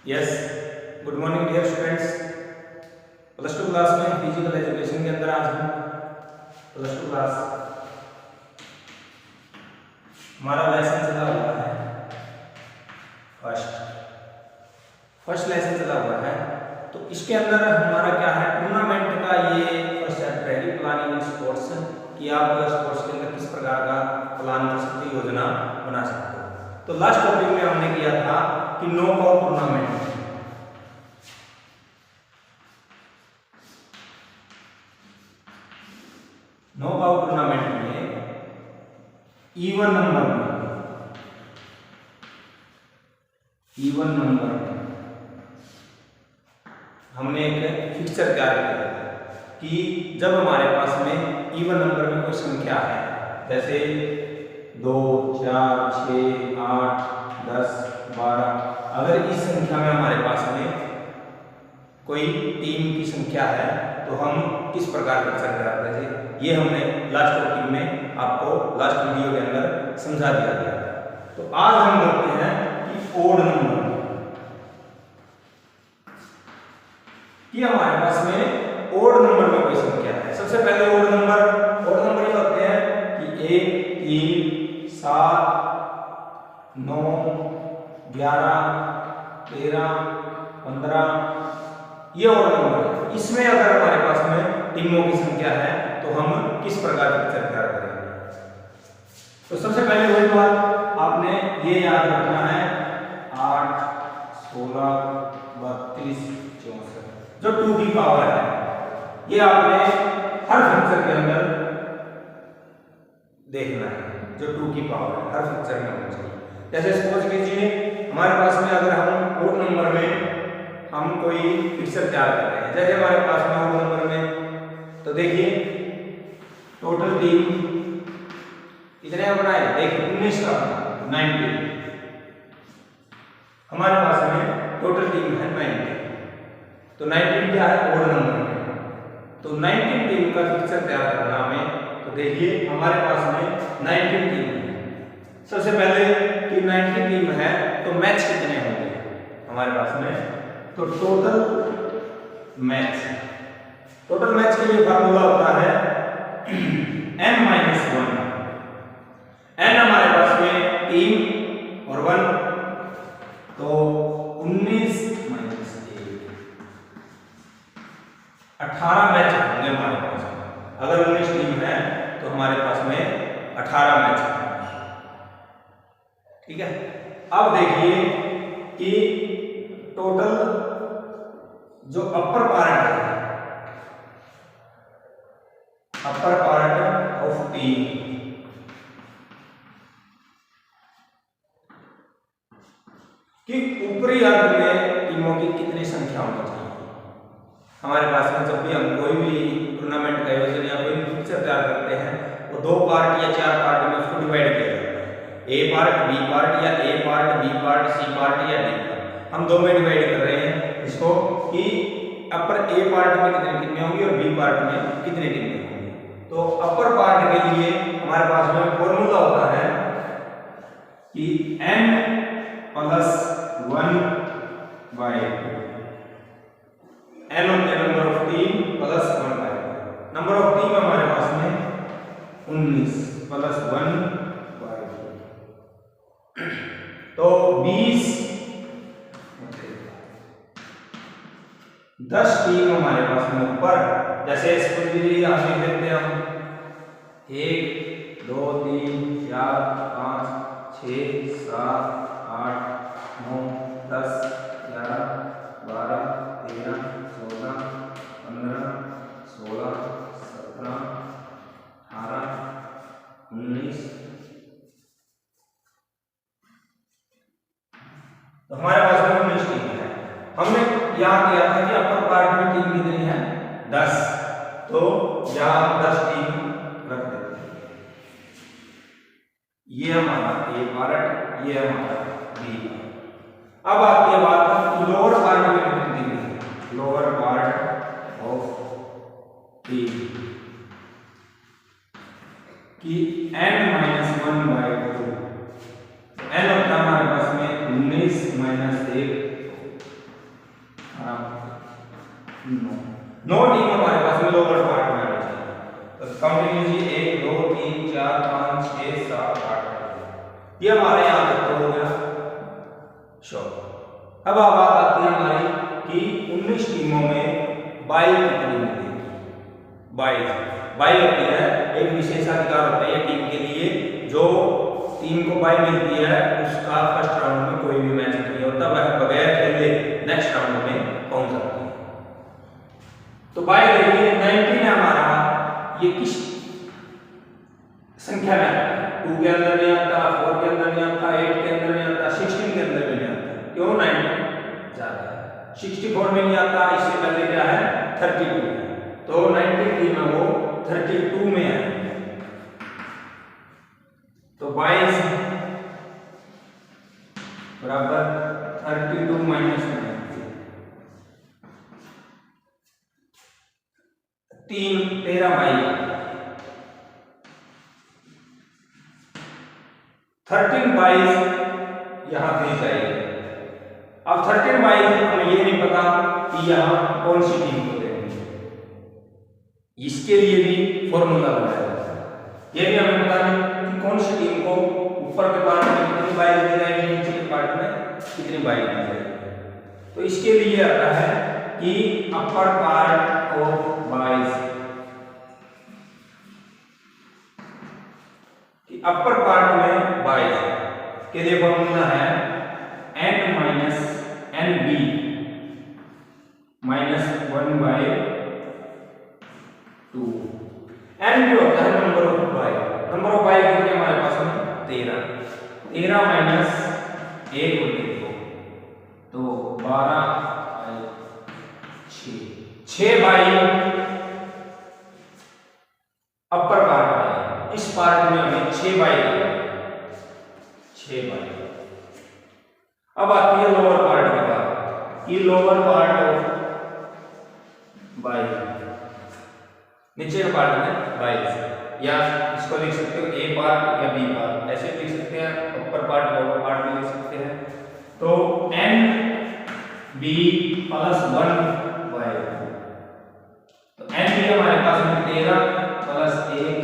Yes, good morning dear students. Plus two class में physical education के अंदर आज हम प्लस टू क्लास हमारा लेसन चला हुआ है फर्स्ट लेसन चला हुआ है। तो इसके अंदर हमारा क्या है, टूर्नामेंट का ये फर्स्ट चैप्टर है कि प्लानिंग इन स्पोर्ट्स, कि आप स्पोर्ट्स के अंदर किस प्रकार का प्लान कर सकते हो, योजना बना सकते हो। तो लास्ट टॉपिक में हमने किया था कि नॉकआउट टूर्नामेंट, नॉकआउट टूर्नामेंट में इवन नंबर हमने एक फिक्सचर तैयार किया कि जब हमारे पास में इवन नंबर में कोई संख्या है, जैसे 2, 4, 6, 8, 10, 12, अगर इस संख्या में हमारे पास में कोई टीम की संख्या है तो हम किस प्रकार कर सकते हैं, ये हमने लास्ट टॉपिक में आपको लास्ट वीडियो के अंदर समझा दिया गया। तो आज हम देखते हैं कि ओड नंबर, कि हमारे पास में ओड नंबर में कोई संख्या है। सबसे पहले ओड नंबर ये होते हैं कि 1, 3, 7, 9, 11, 13, 15, ये ओड नंबर है। इसमें अगर हमारे पास में टीमों की संख्या है तो हम किस प्रकार की चर्चा करेंगे। तो सबसे पहले वही बात आपने ये याद रखना है, 8, 16, 32, 64 जो 2 की पावर है, ये आपने हर फंक्शन के अंदर देखना है। जो 2 की पावर है हर फंक्शन में होना चाहिए। जैसे सपोज कीजिए हमारे पास में अगर हम ओड नंबर में हम कोई फिक्सर तैयार कर रहे हैं, जैसे हमारे पास में ओड नंबर में, तो देखिए टोटल टीम कितने बनाए, देखिए 19 का बना, 90 हमारे पास में टोटल टीम है 90। तो 19 क्या है, ओड नंबर में। तो 19 टीम का फिक्सर तैयार करना हमें, तो देखिए हमारे पास में 19 टीम है। सबसे पहले कि 19 टीम है तो मैच कितने होंगे हमारे पास में, तो टोटल मैच के लिए फार्मूला होता है n-1। n हमारे पास में टीम और 1, तो 19 - 1 18 मैच होंगे हमारे पास में। अगर 19 टीम है तो हमारे पास में 18 मैच होंगे, ठीक है। अब देखिए कि टोटल जो अपर पार्ट है, अपर पार्ट ऑफ टीम, कि ऊपरी अर्ध में टीमों की कितनी संख्या होनी चाहिए। हमारे पास में जब भी हम कोई भी टूर्नामेंट का आयोजन या कोई भी फिक्सर तैयार करते हैं, वो 2 पार्ट या 4 पार्ट में उसको डिवाइड किया जाता है, ए पार्ट, बी पार्ट, या A part, B part, C part या डी पार्ट। हम 2 में डिवाइड कर रहे हैं इसको, कि अपर ए पार्ट में कितने होंगी और बी पार्ट में कितने टीमें होंगी। तो अपर पार्ट के लिए हमारे पास में फॉर्मूला होता है कि n+1/2, n होते हैं number of team plus 1/2। Number of team हमारे पास में 19 प्लस 1/2, तो 20, 10 टीम हमारे पास में ऊपर। जैसे इसको यहाँ लिख देते हैं हम 1, 2, 3, 4, 5, 6, 7, 8, 9, 10, 11, 12, 13, 14, 15, 16, 17, 18, 19। तो हमारे पास में 19 टीम है। हमने यहाँ किया था कि अपर पार्ट में टीम कितनी है, 10, तो यहाँ 10 टीम रख देते हैं। ये हमारा ए पार्ट, ये हमारा बी पार्ट। अब आती है बात लोअर पार्ट में कितनी टीम है, लोअर पार्ट ऑफ टीम, कि n-1/2, n होता है हमारे पास में 19 - 1, ये हमारे यहाँ तक तो हो गया शो। अब बात आती है हमारी कि 19 टीमों में बाई कितनी मिलेगी। बाई होती है एक विशेषाधिकार होता है टीम के लिए, जो टीम को बाई मिलती है उसका फर्स्ट राउंड में कोई भी मैच नहीं होता, वह बगैर खेले नेक्स्ट राउंड में पहुंच सकती है। तो बाई देखिए 19 है हमारा, ये किस संख्या में आता है? 2 के अंदर नहीं आता, 4 के अंदर नहीं आता, 8 के अंदर नहीं आता, 16 के अंदर भी नहीं आता। क्यों? 19 ज्यादा है। 64 में नहीं आता, इससे पहले क्या है 32 है, तो 93 में वो 32 में है। तो 22 बराबर 32 माइनस 3 13 बाई 13 22 यहाँ दे जाएगी। अब 13 22 हमें ये नहीं पता कि यहाँ कौन सी टीम को देंगे, इसके लिए भी फॉर्मूला बनाया जाता है। ये भी हमें पता नहीं कि कौन सी टीम को ऊपर के पार्ट में कितनी बाई दी जाएगी, नीचे के पार्ट में कितनी बाई दी जाएगी। तो इसके लिए आता है कि upper part of byes, upper part में बाइज के लिए फॉर्मूला है n minus N B minus 1/2। n भी होता है number of bye. Number of bye कितने हमारे पास में 13 माइनस 1 बटे 2, तो 12 6 बाई अपर पार्ट में। इस पार्ट में हमें 6 बाई 6 बाई। अब आती है लोअर पार्ट की बात कि लोअर पार्ट ऑफ बाई, नीचे के पार्ट में बाई, या इसको लिख सकते हो ए पार्ट या बी पार्ट, ऐसे लिख सकते हैं। अपर पार्ट लोअर पार्ट भी लिख सकते हैं। तो n b प्लस 1 बाई, तो n भी हमारे पास में 13 प्लस 1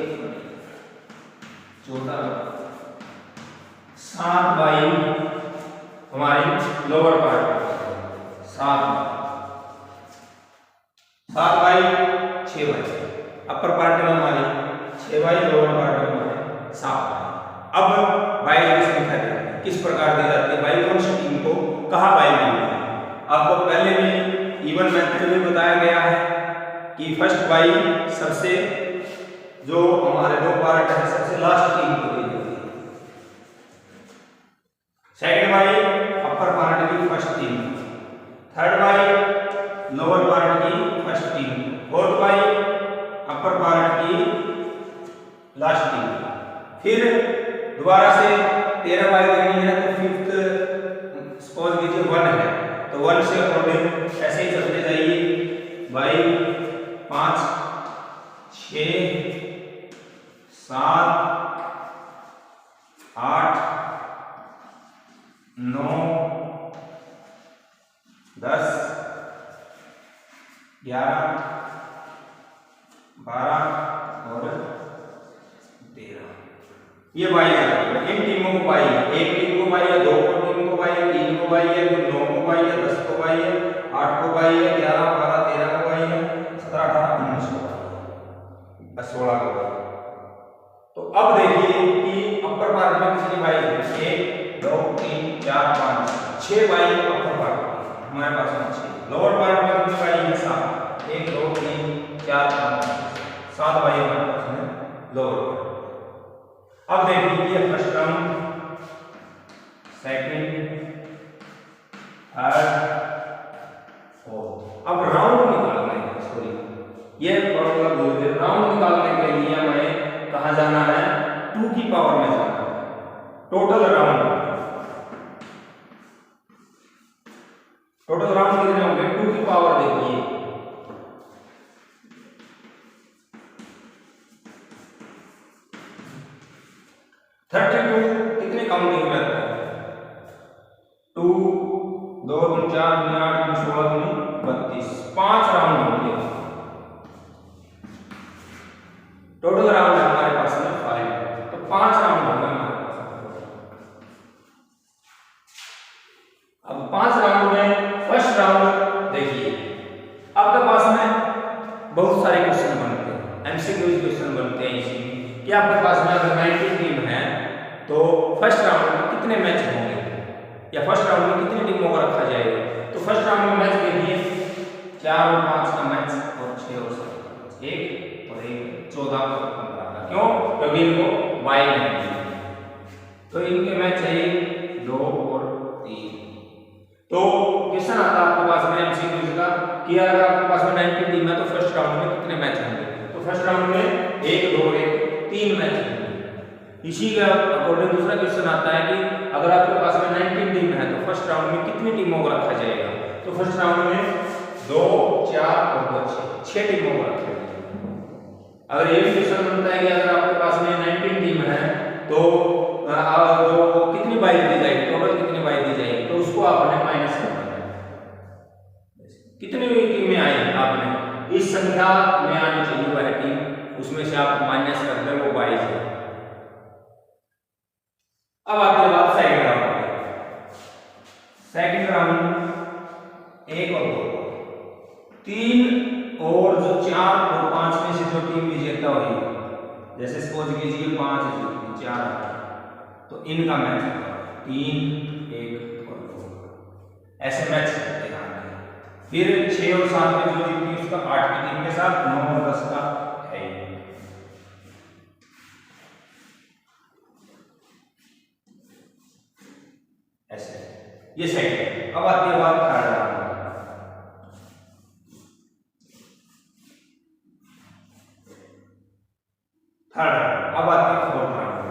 7 बाई हमारी lower part 7 by 6 by. Upper part में हमारी 6 बाई, लोअर पार्ट में हमारे 7 बाई। अब बाई की संख्या किस प्रकार दी जाती है, बाई कौन सी टीम को कहाँ बाई मिलती है? आपको पहले भी इवन मेथड में बताया गया है कि फर्स्ट बाई सबसे, जो हमारे दो पार्ट है, सबसे लास्ट टीम को दी जाती है। सेकंड बाई अपर पार्ट की first team, third by lower part की first team, fourth by upper part की लास्ट टीम। फिर दोबारा से 13 बाई देनी है, तो फिफ्थ सपोज कीजिए 1 है, तो 1 से अकॉर्डिंग ऐसे ही चलते जाइए। बाई 5 6 7 8 9 10 11 12 और 13। ये बाई है। इन टीमों को बाई है, एक टीम को बाई है, दो टीम को बाई है, 3 को बाई है, 9 को बाई है, 10 को बाई है, 8 को बाई है, 11 12 13 को बाई है, 17 18 19 को बाई है, 16 को बाई है। तो अब देखिए कि अपर पार्ट में कितनी बाई है, 1 2 3 4 5 6 बाई अपर पार्ट हमारे पास में 6। लोअर पार्ट में कितनी बाई है, 7 1 2 3 4 5 7 बाई हमारे पास में लोअर पार्ट। अब देखिए first round, second, third, fourth. अब राउंड निकालने हैं, सॉरी ये फॉर्मूला भूल गए। राउंड निकालने के लिए हमें कहाँ जाना है, 2 की पावर में जाना है। टोटल राउंड कितने होंगे, 2 की पावर देखिए 32 कितने काउंटिंग में आता है, 2 2 3 4 3 8 3 16 3 32 5 राउंड होंगे। टोटल राउंड है हमारे पास में 5, तो 5 राउंड होगा हमारे पास। अगर 19 टीम है तो फर्स्ट राउंड में कितने मैच होंगे या फर्स्ट राउंड में कितनी टीमों को रखा जाएगा। तो फर्स्ट राउंड में मैच देखिए 4 और 5 का मैच और 6 और 7 का मैच, 1 और 1 14 और 15 का। क्यों? क्योंकि इनको बाई नहीं है, तो इनके मैच है 2 और 3। तो क्वेश्चन आता है आपके पास में एमसीक्यू का कि अगर आपके पास में 19 टीम है तो फर्स्ट राउंड में कितने मैच होंगे। तो फर्स्ट राउंड में 1 2 और 1 3 मैच होंगे। इसी के अकॉर्डिंग दूसरा क्वेश्चन आता है कि अगर आपके पास में 19 टीम है तो फर्स्ट राउंड में कितनी टीमों को रखा जाएगा। तो फर्स्ट राउंड में 2 4 और 2 6 टीमों को रखा जाएगा। अगर ये भी क्वेश्चन बनता है कि अगर आपके पास में 19 टीम है तो कितनी बाई दी जाएगी, टोटल कितनी बाई दी जाएगी, तो उसको आपने माइनस करना है। कितनी भी टीमें आई आपने इस संख्या में आनी चाहिए वह टीम, उसमें से आप माइनस कर दें वो 22 है। अब आते हैं बात सेकंड राउंड में। सेकंड राउंड 1 और 2 3 और जो 4 और 5 में से जो टीम विजेता हुई, जैसे सपोज कीजिए 5 जीती 4 तो इनका मैच 3 1 और 2 ऐसे मैच होते हैं। फिर 6 और 7 में जो जीती उसका 8 की टीम के साथ 9 और 10 का है ऐसे। ये सेकंड। अब आती है बात थर्ड राउंड। अब आती है फोर्थ राउंड।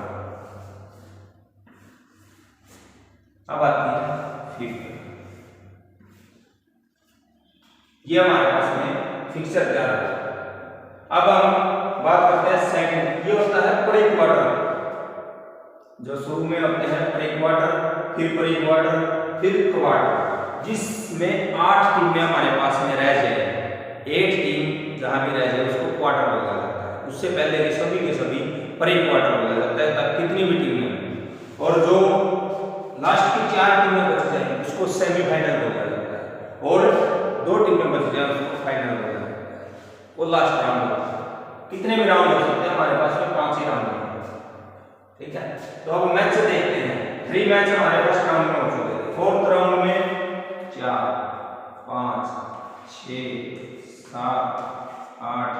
अब आती है फिफ्थ। ये हमारे पास में फिक्सर क्या है। अब हम बात करते हैं सेकंड। ये होता है प्री क्वार्टर, जो शुरू में होते हैं प्री क्वार्टर, फिर प्री क्वार्टर, फिर क्वार्टर, जिसमें 8 टीमें हमारे पास में रह जाए। 8 टीम जहां भी रह जाए उसको क्वार्टर बोला जाता है। उससे पहले के सभी प्री क्वार्टर बोला जाता है, तब कितनी भी टीमें, और जो लास्ट की 4 टीमें बच जाए उसको सेमीफाइनल बोला जाता है, और 2 टीमें बच जाए उसको फाइनल बोला जाता है। वो लास्ट राउंड। कितने भी राउंड हो सकते हैं, हमारे पास में 5 ही राउंड है। ठीक है, तो अब मैच से देखते हैं। 3 मैच हमारे फर्स्ट राउंड में हो चुके थे। फोर्थ राउंड में 4 5 6 7 8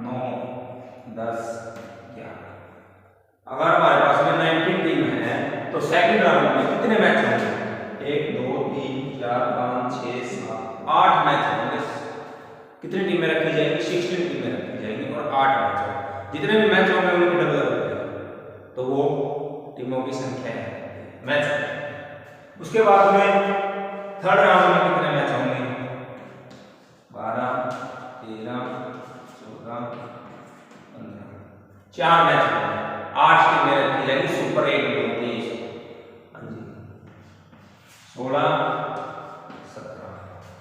9 10 11। अगर हमारे पास में 19 टीम है तो सेकंड राउंड में कितने मैच होंगे? 1 2 3 4 5 6 7 8 मैच होंगे। कितनी टीमें रखी जाएंगी? 16 टीमें रखी जाएंगी और 8 मैच होंगे। जितने भी मैच होंगे उनकी डबल होते हैं, तो वो टीमों की संख्या है मैच। उसके बाद में थर्ड राउंड में कितने मैच होंगे? 12 13 14 15 4 मैच होंगे। 8 टीमें रखी जाएगी सुपर 8 में 23 16 17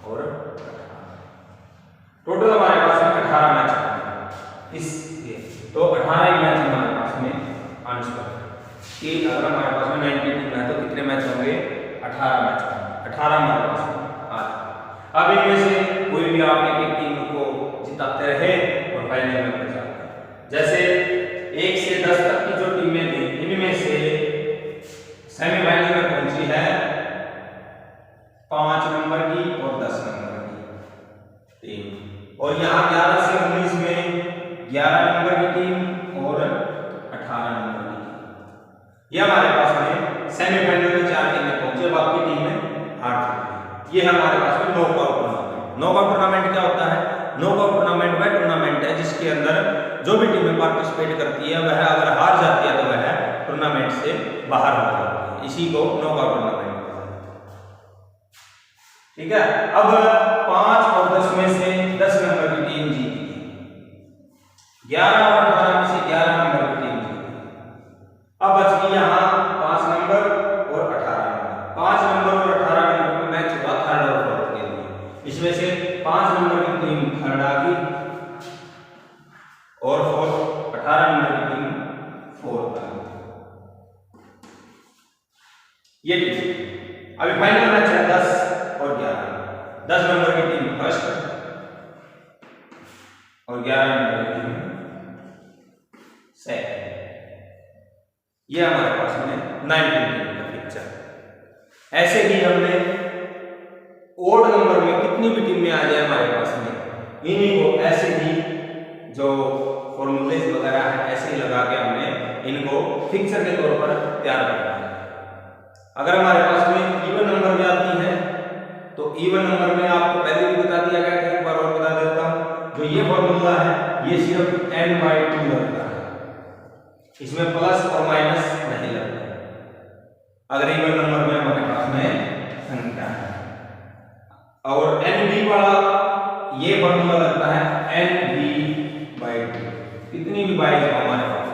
और 18। टोटल हमारे पास में 18 मैच होंगे इस ये। तो 18 मैच हमारे पास में आंसर कि अगर हमारे पास में 19 टीम है तो कितने मैच होंगे? 18 मैच होंगे। 18 हमारे पास में आज। अब इनमें से कोई भी आप एक टीम को जिताते रहे और फाइनल में पहुंच जाते हैं। जैसे 1 से 10 तक की जो टीमें थी, इनमें से सेमीफाइनल में पहुंची है 5 नंबर की और 10 नंबर की टीम, और यहाँ 11 से 19 में 11 नंबर की टीम और 18 नंबर की टीम। ये हमारे पास में सेमीफाइनल में 4 टीमें पहुंचे, बाकी टीमें हार चुकी। ये हमारे पास में नॉकआउट टूर्नामेंट। नॉकआउट टूर्नामेंट क्या होता है? नॉकआउट टूर्नामेंट वह टूर्नामेंट है जिसके अंदर जो भी टीमें पार्टिसिपेट करती है वह अगर हार जाती है तो वह टूर्नामेंट से बाहर हो जाती है। इसी को नॉकआउट टूर्नामेंट कहते हैं। ठीक है, अब 5 और 10 में से 10 नंबर की टीम जीती है। 11 और 18 में से 11 नंबर की टीम जीती। अब बच गई यहाँ 5 नंबर और 18 नंबर। 5 नंबर और 18 नंबर में मैच हुआ थर्ड और फोर्थ के लिए। इसमें से 5 नंबर की टीम थर्ड आ गई और 18 नंबर की टीम फोर्थ आ गई। ये टीम अभी फाइनल मैच है 10 और 11। 10 नंबर की टीम फर्स्ट और 11 नंबर की टीम सेकंड। ये हमारे पास में 19 टीम का पिक्चर। ऐसे ही हमने ओड नंबर में कितनी भी टीम में आ जाए हमारे पास में, इन्हीं को ऐसे ही जो फॉर्मूलेज वगैरह है ऐसे ही लगा के हमने इनको फिक्सर के तौर पर तैयार करना है। अगर हमारे पास में इवन नंबर में आती है तो इवन नंबर में आपको पहले भी बता दिया गया था, एक बार और बता देता हूं। जो ये फॉर्मूला है ये सिर्फ n/2 लगता है, इसमें प्लस और माइनस नहीं लगता अगर इवन नंबर में हमारे पास में संख्या है। और nb वाला ये फॉर्मूला लगता है nb/2, कितनी भी बाइज हो हमारे पास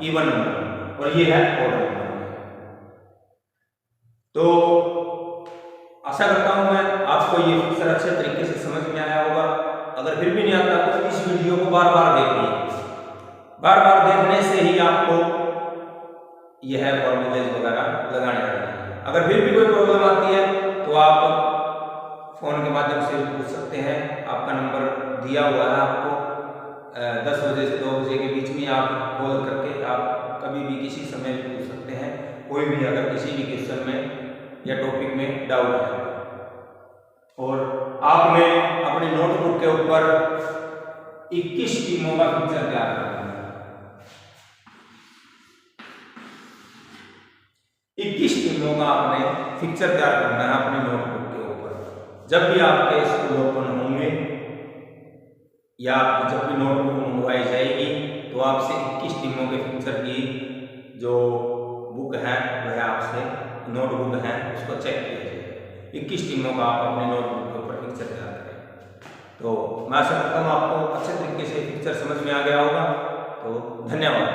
इवन नंबर, और ये है ऑड नंबर। तो आशा करता हूं मैं आपको ये फिक्सर अच्छे तरीके से समझ में आया होगा। अगर फिर भी नहीं आता तो इस वीडियो को बार बार देखिए, बार बार देखने से ही आपको यह फॉर्मूलेज वगैरह लगाने आएंगे। अगर फिर भी कोई प्रॉब्लम आती है तो आप फोन के माध्यम से पूछ सकते हैं, आपका नंबर दिया हुआ है आपको। 10 बजे से 2 बजे के बीच में आप कॉल करके आप कभी भी किसी समय भी पूछ सकते हैं, कोई भी अगर किसी भी क्वेश्चन में या टॉपिक में डाउट है। और आपने अपनी नोटबुक के ऊपर 21 टीमों का पिक्चर तैयार करना है। 21 टीमों का आपने पिक्चर तैयार करना है अपनी नोटबुक के ऊपर। जब भी आपके स्कूल ओपन होंगे या आपकी जब भी नोटबुक मंगवाई जाएगी तो आपसे 21 टीमों के पिक्चर की जो बुक है वह आपसे नोटबुक है उसको चेक किया जाए। 21 टीमों का आप अपने नोटबुक के ऊपर पिक्चर तैयार करें। तो मैं आशा करता हूँ आपको अच्छे तरीके से पिक्चर समझ में आ गया होगा। तो धन्यवाद।